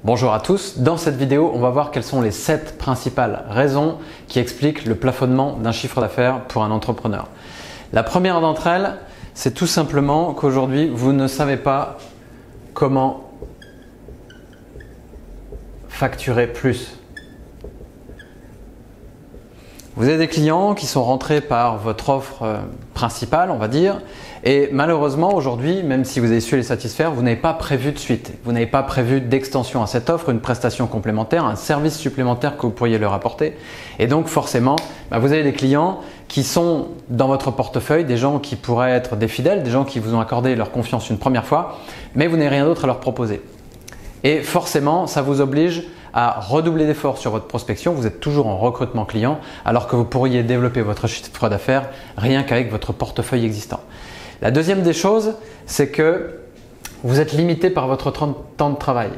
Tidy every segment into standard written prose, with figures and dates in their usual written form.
Bonjour à tous, dans cette vidéo on va voir quelles sont les 7 principales raisons qui expliquent le plafonnement d'un chiffre d'affaires pour un entrepreneur. La première d'entre elles, c'est tout simplement qu'aujourd'hui vous ne savez pas comment facturer plus. Vous avez des clients qui sont rentrés par votre offre principale, on va dire, et malheureusement aujourd'hui, même si vous avez su les satisfaire, vous n'avez pas prévu de suite. Vous n'avez pas prévu d'extension à cette offre, une prestation complémentaire, un service supplémentaire que vous pourriez leur apporter. Et donc forcément, vous avez des clients qui sont dans votre portefeuille, des gens qui pourraient être des fidèles, des gens qui vous ont accordé leur confiance une première fois, mais vous n'avez rien d'autre à leur proposer. Et forcément, ça vous oblige à redoubler d'efforts sur votre prospection. Vous êtes toujours en recrutement client alors que vous pourriez développer votre chiffre d'affaires rien qu'avec votre portefeuille existant. La deuxième des choses, c'est que vous êtes limité par votre temps de travail.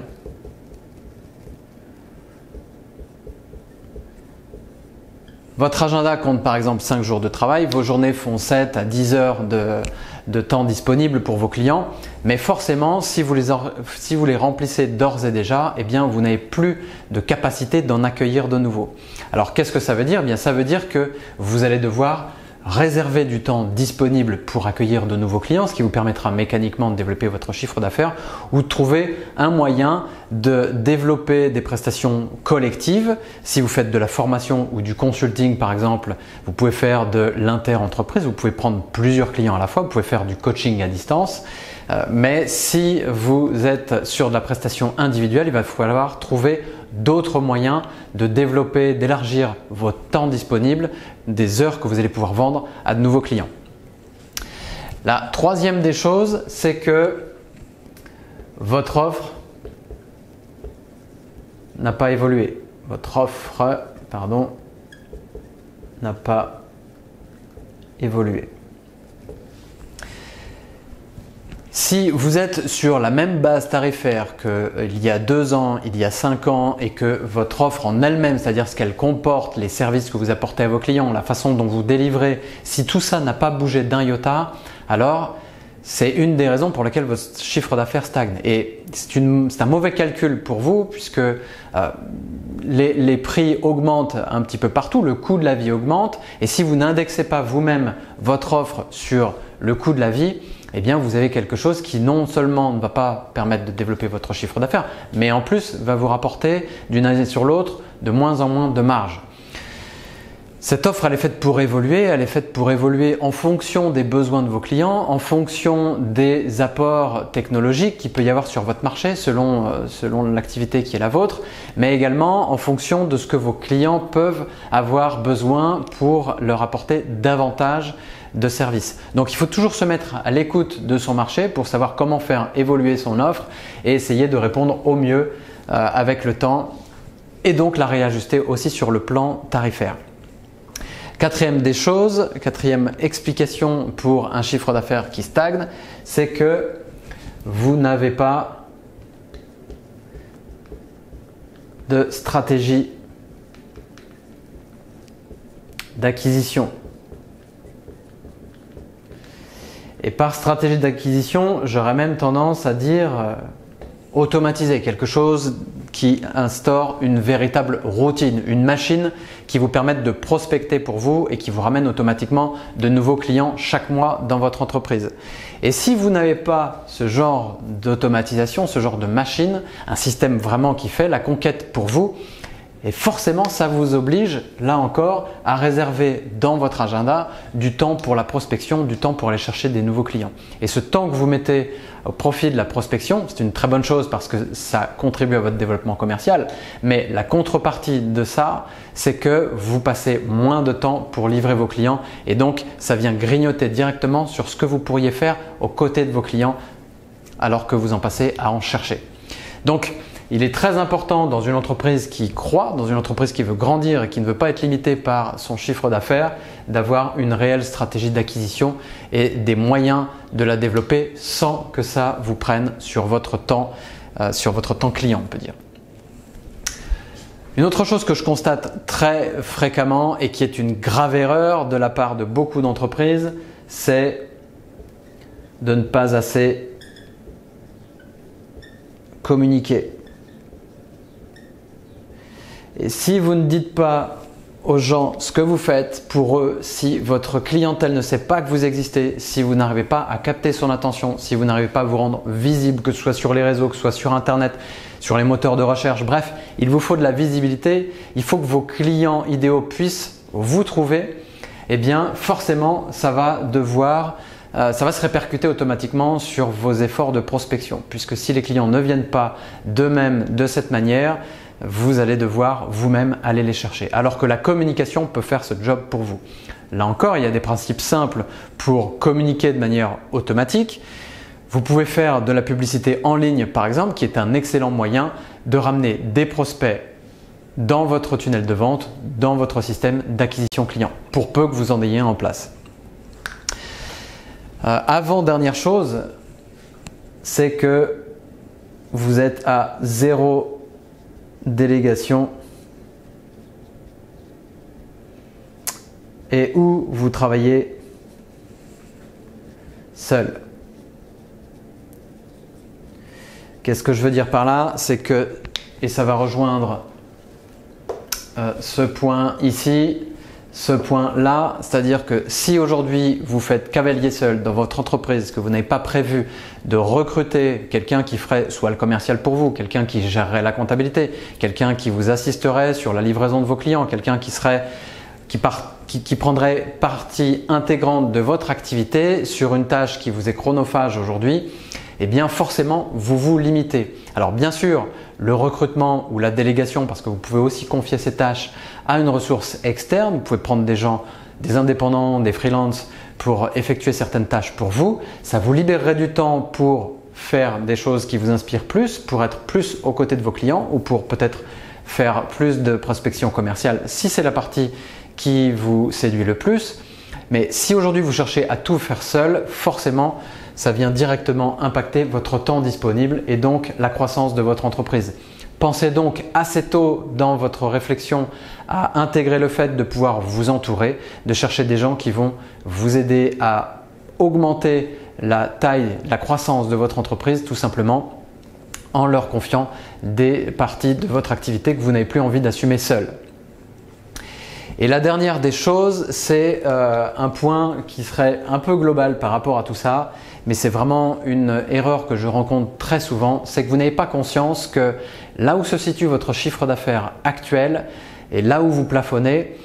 Votre agenda compte par exemple 5 jours de travail, vos journées font 7 à 10 heures de temps disponible pour vos clients, mais forcément si vous les remplissez d'ores et déjà, eh bien vous n'avez plus de capacité d'en accueillir de nouveaux. Alors qu'est-ce que ça veut dire? Eh bien ça veut dire que vous allez devoir réserver du temps disponible pour accueillir de nouveaux clients, ce qui vous permettra mécaniquement de développer votre chiffre d'affaires ou de trouver un moyen de développer des prestations collectives. Si vous faites de la formation ou du consulting par exemple, vous pouvez faire de l'inter-entreprise, vous pouvez prendre plusieurs clients à la fois, vous pouvez faire du coaching à distance. Mais si vous êtes sur de la prestation individuelle, il va falloir trouver d'autres moyens de développer, d'élargir votre temps disponible, des heures que vous allez pouvoir vendre à de nouveaux clients. La troisième des choses, c'est que votre offre n'a pas évolué. Votre offre, n'a pas évolué. Si vous êtes sur la même base tarifaire qu'il y a 2 ans, il y a 5 ans et que votre offre en elle-même, c'est-à-dire ce qu'elle comporte, les services que vous apportez à vos clients, la façon dont vous délivrez, si tout ça n'a pas bougé d'un iota, alors c'est une des raisons pour lesquelles votre chiffre d'affaires stagne. Et c'est un mauvais calcul pour vous puisque les prix augmentent un petit peu partout, le coût de la vie augmente et si vous n'indexez pas vous-même votre offre sur le coût de la vie, eh bien vous avez quelque chose qui non seulement ne va pas permettre de développer votre chiffre d'affaires, mais en plus va vous rapporter d'une année sur l'autre de moins en moins de marge. Cette offre, elle est faite pour évoluer en fonction des besoins de vos clients, en fonction des apports technologiques qu'il peut y avoir sur votre marché selon l'activité qui est la vôtre, mais également en fonction de ce que vos clients peuvent avoir besoin pour leur apporter davantage de services. Donc il faut toujours se mettre à l'écoute de son marché pour savoir comment faire évoluer son offre et essayer de répondre au mieux avec le temps et donc la réajuster aussi sur le plan tarifaire. Quatrième des choses, quatrième explication pour un chiffre d'affaires qui stagne, c'est que vous n'avez pas de stratégie d'acquisition. Et par stratégie d'acquisition, j'aurais même tendance à dire automatiser, quelque chose qui instaure une véritable routine, une machine qui vous permette de prospecter pour vous et qui vous ramène automatiquement de nouveaux clients chaque mois dans votre entreprise. Et si vous n'avez pas ce genre d'automatisation, ce genre de machine, un système vraiment qui fait la conquête pour vous, et forcément, ça vous oblige, là encore, à réserver dans votre agenda du temps pour la prospection, du temps pour aller chercher des nouveaux clients. Et ce temps que vous mettez au profit de la prospection, c'est une très bonne chose parce que ça contribue à votre développement commercial. Mais la contrepartie de ça, c'est que vous passez moins de temps pour livrer vos clients et donc ça vient grignoter directement sur ce que vous pourriez faire aux côtés de vos clients alors que vous en passez à en chercher. Donc, il est très important dans une entreprise qui croît, dans une entreprise qui veut grandir et qui ne veut pas être limitée par son chiffre d'affaires, d'avoir une réelle stratégie d'acquisition et des moyens de la développer sans que ça vous prenne sur votre temps client, on peut dire. Une autre chose que je constate très fréquemment et qui est une grave erreur de la part de beaucoup d'entreprises, c'est de ne pas assez communiquer. Et si vous ne dites pas aux gens ce que vous faites pour eux, si votre clientèle ne sait pas que vous existez, si vous n'arrivez pas à capter son attention, si vous n'arrivez pas à vous rendre visible, que ce soit sur les réseaux, que ce soit sur Internet, sur les moteurs de recherche, bref, il vous faut de la visibilité, il faut que vos clients idéaux puissent vous trouver, eh bien forcément ça va se répercuter automatiquement sur vos efforts de prospection, puisque si les clients ne viennent pas d'eux-mêmes de cette manière, vous allez devoir vous-même aller les chercher. Alors que la communication peut faire ce job pour vous. Là encore, il y a des principes simples pour communiquer de manière automatique. Vous pouvez faire de la publicité en ligne par exemple, qui est un excellent moyen de ramener des prospects dans votre tunnel de vente, dans votre système d'acquisition client, pour peu que vous en ayez un en place. Avant-dernière chose, c'est que vous êtes à 0 délégation et où vous travaillez seul. Qu'est-ce que je veux dire par là? C'est que, et ça va rejoindre ce point ici, ce point-là, c'est-à-dire que si aujourd'hui vous faites cavalier seul dans votre entreprise, que vous n'avez pas prévu de recruter quelqu'un qui ferait soit le commercial pour vous, quelqu'un qui gérerait la comptabilité, quelqu'un qui vous assisterait sur la livraison de vos clients, quelqu'un qui prendrait partie intégrante de votre activité sur une tâche qui vous est chronophage aujourd'hui, eh bien forcément vous vous limitez. Alors bien sûr, le recrutement ou la délégation, parce que vous pouvez aussi confier ces tâches à une ressource externe, vous pouvez prendre des gens, des indépendants, des freelances pour effectuer certaines tâches pour vous, ça vous libérerait du temps pour faire des choses qui vous inspirent plus, pour être plus aux côtés de vos clients ou pour peut-être faire plus de prospection commerciale si c'est la partie qui vous séduit le plus. Mais si aujourd'hui vous cherchez à tout faire seul, forcément ça vient directement impacter votre temps disponible et donc la croissance de votre entreprise. Pensez donc assez tôt dans votre réflexion à intégrer le fait de pouvoir vous entourer, de chercher des gens qui vont vous aider à augmenter la taille, la croissance de votre entreprise tout simplement en leur confiant des parties de votre activité que vous n'avez plus envie d'assumer seul. Et la dernière des choses, c'est un point qui serait un peu global par rapport à tout ça, mais c'est vraiment une erreur que je rencontre très souvent, c'est que vous n'avez pas conscience que là où se situe votre chiffre d'affaires actuel et là où vous plafonnez,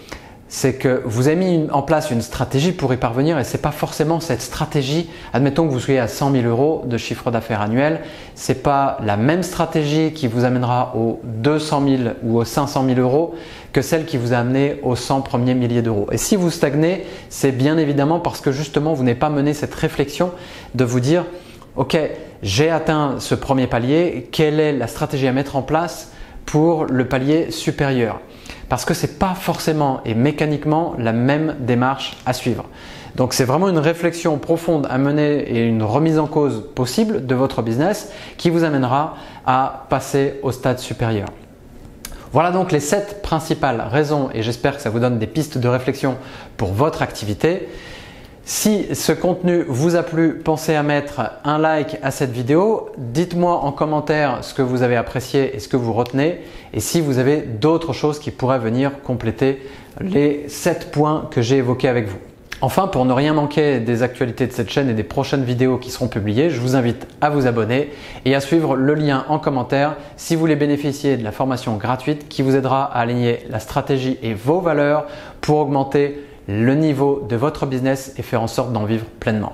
c'est que vous avez mis en place une stratégie pour y parvenir et ce n'est pas forcément cette stratégie, admettons que vous soyez à 100 000 € de chiffre d'affaires annuel, ce n'est pas la même stratégie qui vous amènera aux 200 000 ou aux 500 000 € que celle qui vous a amené aux 100 premiers milliers d'euros. Et si vous stagnez, c'est bien évidemment parce que justement vous n'avez pas mené cette réflexion de vous dire ok, j'ai atteint ce premier palier, quelle est la stratégie à mettre en place pour le palier supérieur? Parce que ce n'est pas forcément et mécaniquement la même démarche à suivre. Donc c'est vraiment une réflexion profonde à mener et une remise en cause possible de votre business qui vous amènera à passer au stade supérieur. Voilà donc les 7 principales raisons et j'espère que ça vous donne des pistes de réflexion pour votre activité. Si ce contenu vous a plu, pensez à mettre un like à cette vidéo. Dites-moi en commentaire ce que vous avez apprécié et ce que vous retenez et si vous avez d'autres choses qui pourraient venir compléter les 7 points que j'ai évoqués avec vous. Enfin, pour ne rien manquer des actualités de cette chaîne et des prochaines vidéos qui seront publiées, je vous invite à vous abonner et à suivre le lien en commentaire si vous voulez bénéficier de la formation gratuite qui vous aidera à aligner la stratégie et vos valeurs pour augmenter le niveau de votre business et faire en sorte d'en vivre pleinement.